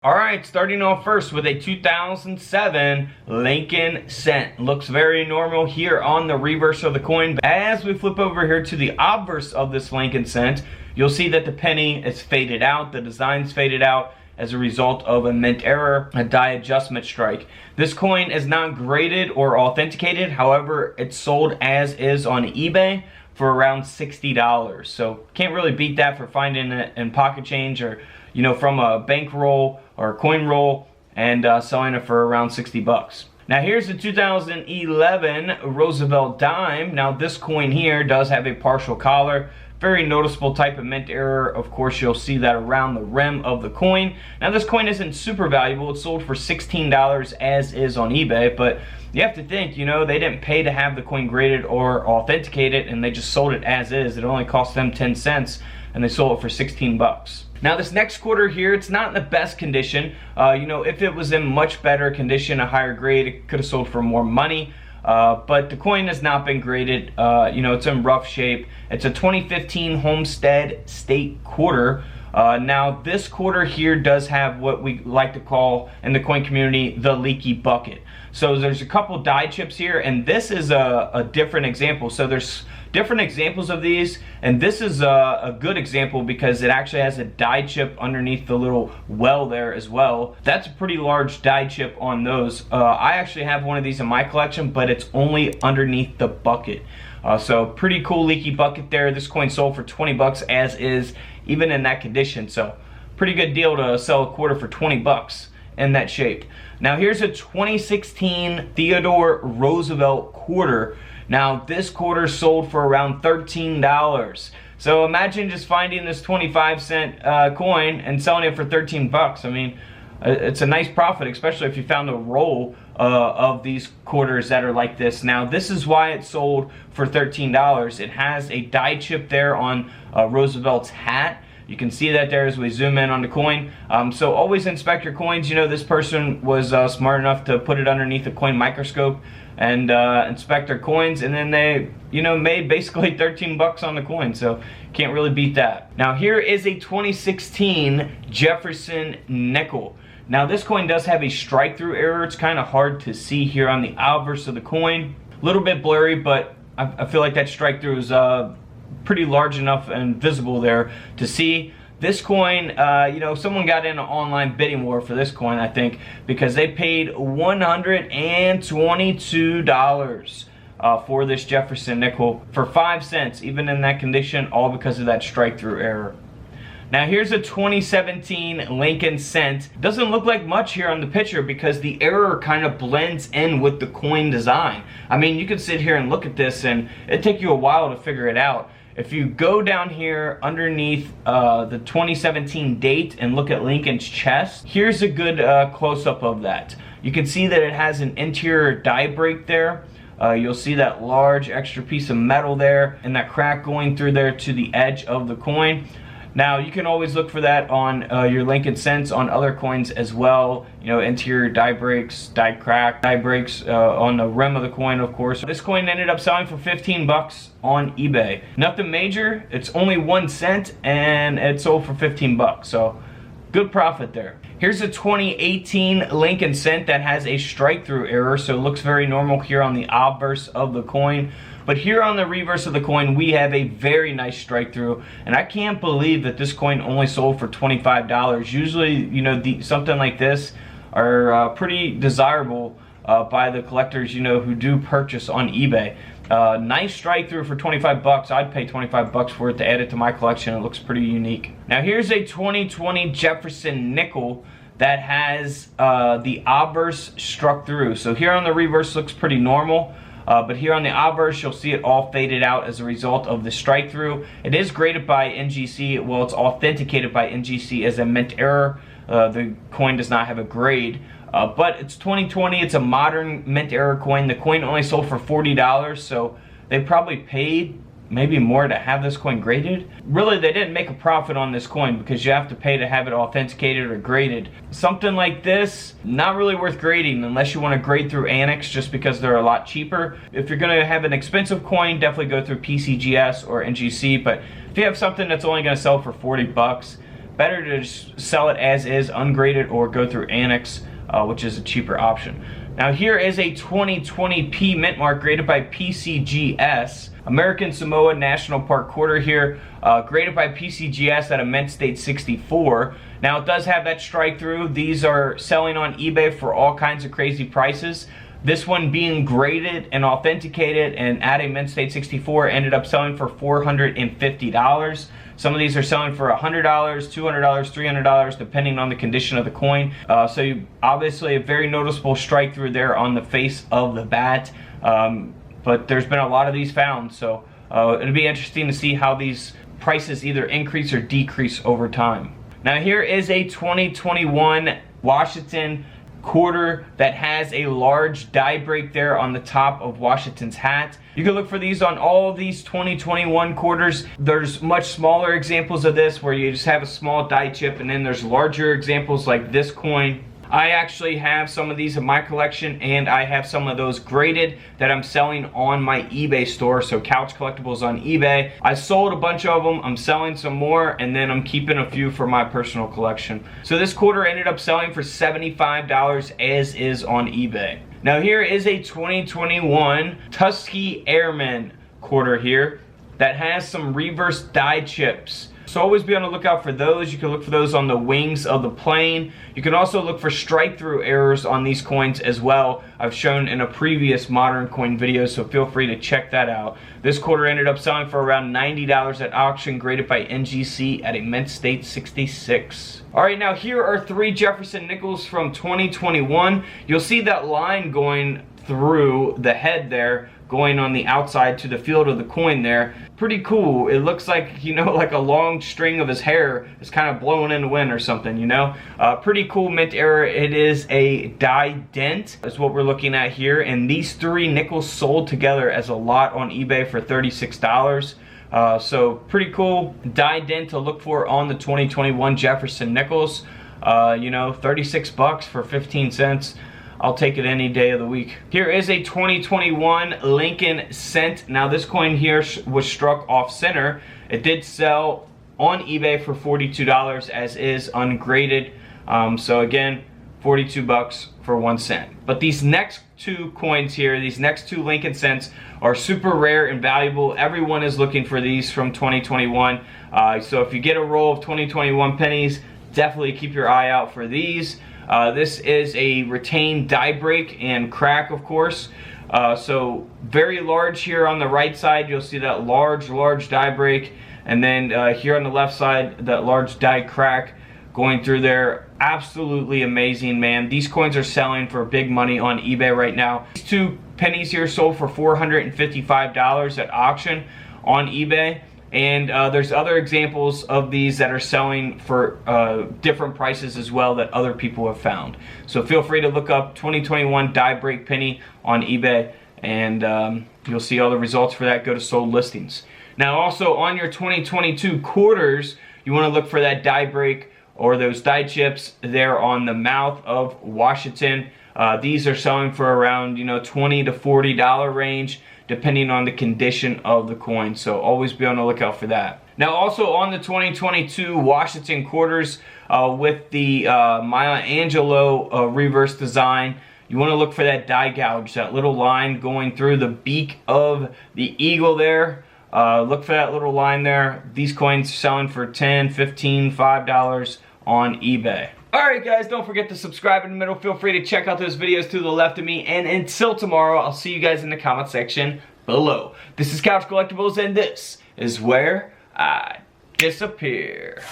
Alright, starting off first with a 2007 Lincoln cent. Looks very normal here on the reverse of the coin. As we flip over here to the obverse of this Lincoln cent, you'll see that the penny is faded out, the design's faded out as a result of a mint error, a die adjustment strike. This coin is not graded or authenticated, however, it's sold as is on eBay for around $60. So can't really beat that for finding it in pocket change or from a bank roll or a coin roll and selling it for around 60 bucks. Now here's the 2011 Roosevelt Dime. Now this coin here does have a partial collar. Very noticeable type of mint error. Of course, you'll see that around the rim of the coin. Now this coin isn't super valuable. It's sold for $16 as is on eBay, but you have to think, they didn't pay to have the coin graded or authenticated, and they just sold it as is. It only cost them 10 cents, and they sold it for 16 bucks. Now this next quarter here, it's not in the best condition. If it was in much better condition, a higher grade, it could have sold for more money. But the coin has not been graded. It's in rough shape. It's a 2015 Homestead State quarter. Now this quarter here does have what we like to call in the coin community the leaky bucket. So there's a couple die chips here, and this is a different example. So there's different examples of these, and this is a good example because it actually has a die chip underneath the little well there as well. That's a pretty large die chip on those. I actually have one of these in my collection, but it's only underneath the bucket. So pretty cool leaky bucket there. This coin sold for 20 bucks as is, even in that condition. So pretty good deal to sell a quarter for 20 bucks in that shape. Now here's a 2016 Theodore Roosevelt quarter. Now this quarter sold for around $13. So imagine just finding this 25-cent coin and selling it for 13 bucks. I mean, it's a nice profit, especially if you found a roll of these quarters that are like this. Now this is why it sold for $13. It has a die chip there on Roosevelt's hat. You can see that there as we zoom in on the coin. So always inspect your coins. This person was smart enough to put it underneath a coin microscope and inspect their coins, and then they made basically 13 bucks on the coin. So can't really beat that. Now here is a 2016 Jefferson Nickel. Now this coin does have a strike-through error. It's kind of hard to see here on the obverse of the coin. A little bit blurry, but I feel like that strike-through is pretty large enough and visible there to see. This coin, someone got in an online bidding war for this coin, I think, because they paid $122 for this Jefferson Nickel for 5 cents, even in that condition, all because of that strike-through error. Now here's a 2017 Lincoln cent. Doesn't look like much here on the picture because the error kind of blends in with the coin design. I mean, you could sit here and look at this and it'd take you a while to figure it out. If you go down here underneath the 2017 date and look at Lincoln's chest, here's a good close-up of that. You can see that it has an interior die break there. You'll see that large extra piece of metal there and that crack going through there to the edge of the coin. Now you can always look for that on your Lincoln cents on other coins as well. Interior die breaks, die crack, die breaks on the rim of the coin, of course. This coin ended up selling for 15 bucks on eBay. Nothing major, it's only 1 cent and it sold for 15 bucks. So good profit there. Here's a 2018 Lincoln cent that has a strike-through error, so it looks very normal here on the obverse of the coin. But here on the reverse of the coin, we have a very nice strike-through, and I can't believe that this coin only sold for $25. Usually, something like this are pretty desirable by the collectors, who do purchase on eBay. Nice strike-through for 25 bucks. I'd pay 25 bucks for it to add it to my collection. It looks pretty unique. Now here's a 2020 Jefferson Nickel that has the obverse struck through. So here on the reverse looks pretty normal. But here on the obverse, you'll see it all faded out as a result of the strike-through. It is graded by NGC. Well, it's authenticated by NGC as a mint error. The coin does not have a grade. But it's 2020. It's a modern mint error coin. The coin only sold for $40, so they probably paid maybe more to have this coin graded. Really, they didn't make a profit on this coin because you have to pay to have it authenticated or graded. Something like this, not really worth grading unless you want to grade through Annex, just because they're a lot cheaper. If you're going to have an expensive coin, definitely go through PCGS or NGC, but if you have something that's only going to sell for 40 bucks, better to just sell it as is, ungraded, or go through Annex, which is a cheaper option. Now here is a 2020P mint mark graded by PCGS. American Samoa National Park quarter here, graded by PCGS at a mint state 64. Now it does have that strike through. These are selling on eBay for all kinds of crazy prices. This one being graded and authenticated and at a mint state 64 ended up selling for $450. Some of these are selling for $100, $200, $300, depending on the condition of the coin. So you, obviously a very noticeable strike through there on the face of the bat. But there's been a lot of these found, so it'll be interesting to see how these prices either increase or decrease over time. Now here is a 2021 Washington quarter that has a large die break there on the top of Washington's hat. You can look for these on all of these 2021 quarters. There's much smaller examples of this where you just have a small die chip, and then there's larger examples like this coin. I actually have some of these in my collection, and I have some of those graded that I'm selling on my eBay store, so Couch Collectibles on eBay. I sold a bunch of them, I'm selling some more, and then I'm keeping a few for my personal collection. So this quarter ended up selling for $75 as is on eBay. Now here is a 2021 Tuskegee Airmen quarter here that has some reverse die chips. So always be on the lookout for those. You can look for those on the wings of the plane. You can also look for strike through errors on these coins as well. I've shown in a previous modern coin video, so feel free to check that out. This quarter ended up selling for around $90 at auction, graded by NGC at a mint state 66. Alright, now here are 3 Jefferson Nickels from 2021. You'll see that line going through the head there, going on the outside to the field of the coin there. Pretty cool. It looks like, you know, like a long string of his hair is kind of blowing in the wind or something, you know. Pretty cool mint error. It is a die dent is what we're looking at here, and these 3 nickels sold together as a lot on eBay for $36. So pretty cool die dent to look for on the 2021 Jefferson Nickels. You know, 36 bucks for 15 cents. I'll take it any day of the week. Here is a 2021 Lincoln cent. Now this coin here was struck off center. It did sell on eBay for $42 as is ungraded. So again, 42 bucks for 1 cent. But these next 2 coins here, these next 2 Lincoln cents are super rare and valuable. Everyone is looking for these from 2021. So if you get a roll of 2021 pennies, definitely keep your eye out for these. This is a retained die break and crack, of course. So very large here on the right side. You'll see that large die break. And then here on the left side, that large die crack going through there. Absolutely amazing, man. These coins are selling for big money on eBay right now. These 2 pennies here sold for $455 at auction on eBay. And there's other examples of these that are selling for different prices as well that other people have found. So feel free to look up 2021 die break penny on eBay, and you'll see all the results for that. Go to sold listings. Now also on your 2022 quarters, you want to look for that die break or those die chips there on the mouth of Washington. These are selling for around, you know, $20 to $40 range, depending on the condition of the coin. So always be on the lookout for that. Now also on the 2022 Washington quarters with the Maya Angelou reverse design, you want to look for that die gouge, that little line going through the beak of the eagle there. Look for that little line there. These coins are selling for $10, $15, $5 on eBay. Alright guys, don't forget to subscribe in the middle. Feel free to check out those videos to the left of me. And until tomorrow, I'll see you guys in the comment section below. This is Couch Collectibles, and this is where I disappear.